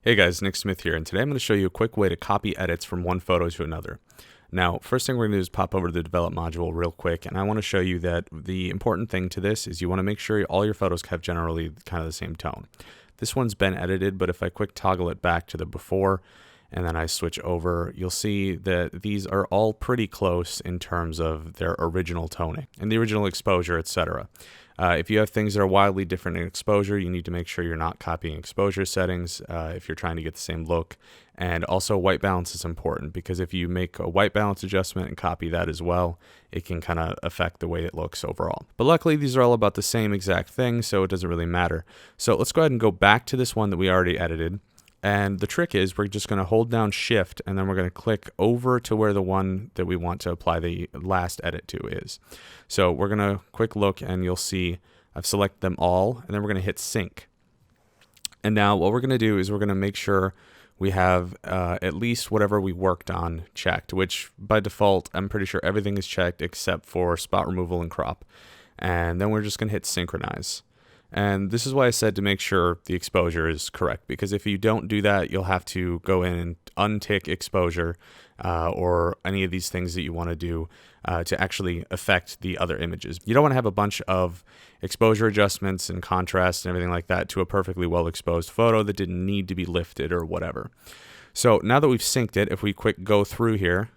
Hey guys, Nick Smith here, and today I'm going to show you a quick way to copy edits from one photo to another. Now, first thing we're going to do is pop over to the Develop module real quick, and I want to show you that the important thing to this is you want to make sure all your photos have generally kind of the same tone. This one's been edited, but if I quick toggle it back to the before, and then I switch over, you'll see that these are all pretty close in terms of their original toning and the original exposure, etc. If you have things that are wildly different in exposure, you need to make sure you're not copying exposure settings if you're trying to get the same look. And also white balance is important because if you make a white balance adjustment and copy that as well, it can kind of affect the way it looks overall. But luckily, these are all about the same exact thing, so it doesn't really matter. So let's go ahead and go back to this one that we already edited. And the trick is we're just going to hold down shift and then we're going to click over to where the one that we want to apply the last edit to is. So we're going to quick look and you'll see I've selected them all and then we're going to hit sync. And now what we're going to do is we're going to make sure we have at least whatever we worked on checked, which by default I'm pretty sure everything is checked except for spot removal and crop. And then we're just going to hit synchronize. And this is why I said to make sure the exposure is correct, because if you don't do that, you'll have to go in and untick exposure or any of these things that you want to do to actually affect the other images. You don't want to have a bunch of exposure adjustments and contrast and everything like that to a perfectly well exposed photo that didn't need to be lifted or whatever. So now that we've synced it, if we quick go through here,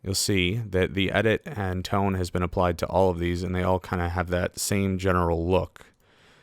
you'll see that the edit and tone has been applied to all of these and they all kind of have that same general look.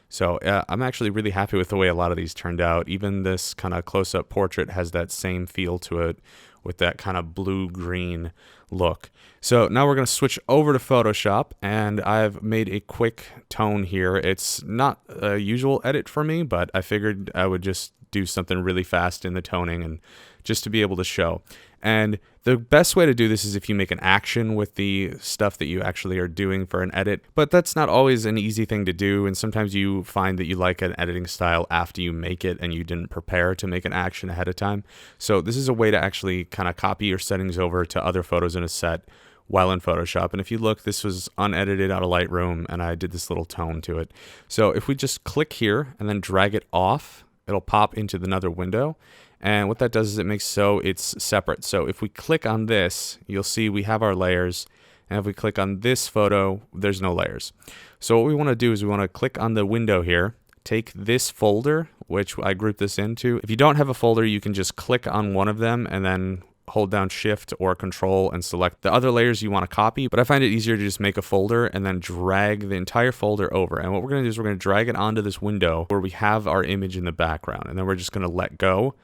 So I'm actually really happy with the way a lot of these turned out. Even this kind of close-up portrait has that same feel to it with that kind of blue-green look. So now we're going to switch over to Photoshop and I've made a quick tone here. It's not a usual edit for me, but I figured I would just do something really fast in the toning and just to be able to show. And the best way to do this is if you make an action with the stuff that you actually are doing for an edit, but that's not always an easy thing to do. And sometimes you find that you like an editing style after you make it and you didn't prepare to make an action ahead of time. So this is a way to actually kind of copy your settings over to other photos in a set while in Photoshop. And if you look, this was unedited out of Lightroom and I did this little tone to it. So if we just click here and then drag it off, it'll pop into another window. And what that does is it makes so it's separate. So if we click on this, you'll see we have our layers. And if we click on this photo, there's no layers. So what we want to do is we want to click on the window here, take this folder, which I grouped this into. If you don't have a folder, you can just click on one of them and then hold down shift or control and select the other layers you want to copy. But I find it easier to just make a folder and then drag the entire folder over. And what we're going to do is we're going to drag it onto this window where we have our image in the background. And then we're just going to let go.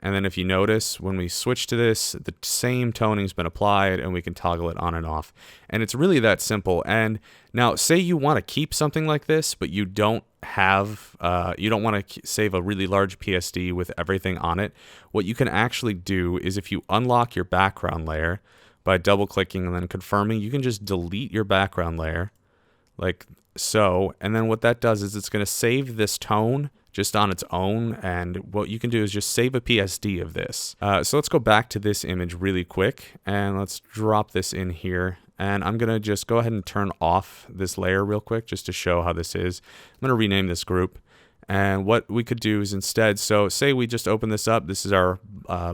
And then if you notice, when we switch to this, the same toning's been applied and we can toggle it on and off. And it's really that simple. And now say you want to keep something like this, but you don't have, you don't want to save a really large PSD with everything on it. What you can actually do is if you unlock your background layer by double clicking and then confirming, you can just delete your background layer like so. And then what that does is it's going to save this tone just on its own, and what you can do is just save a PSD of this. So let's go back to this image really quick, and let's drop this in here. And I'm going to just go ahead and turn off this layer real quick just to show how this is. I'm going to rename this group. And what we could do is instead, so say we just open this up. This is our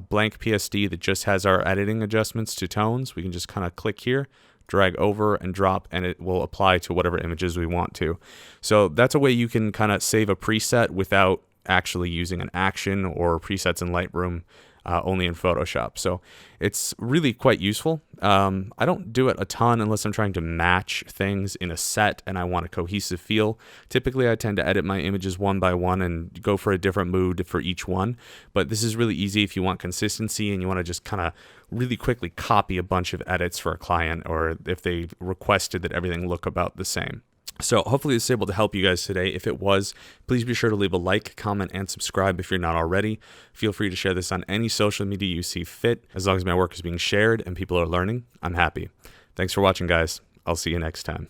blank PSD that just has our editing adjustments to tones. We can just kind of click here, drag over and drop, and it will apply to whatever images we want to. So that's a way you can kind of save a preset without actually using an action or presets in Lightroom, only in Photoshop. So it's really quite useful. I don't do it a ton unless I'm trying to match things in a set and I want a cohesive feel. Typically, I tend to edit my images one by one and go for a different mood for each one. But this is really easy if you want consistency and you want to just kind of really quickly copy a bunch of edits for a client, or if they requested that everything look about the same. So hopefully this is able to help you guys today. If it was, please be sure to leave a like, comment, and subscribe if you're not already. Feel free to share this on any social media you see fit. As long as my work is being shared and people are learning, I'm happy. Thanks for watching, guys. I'll see you next time.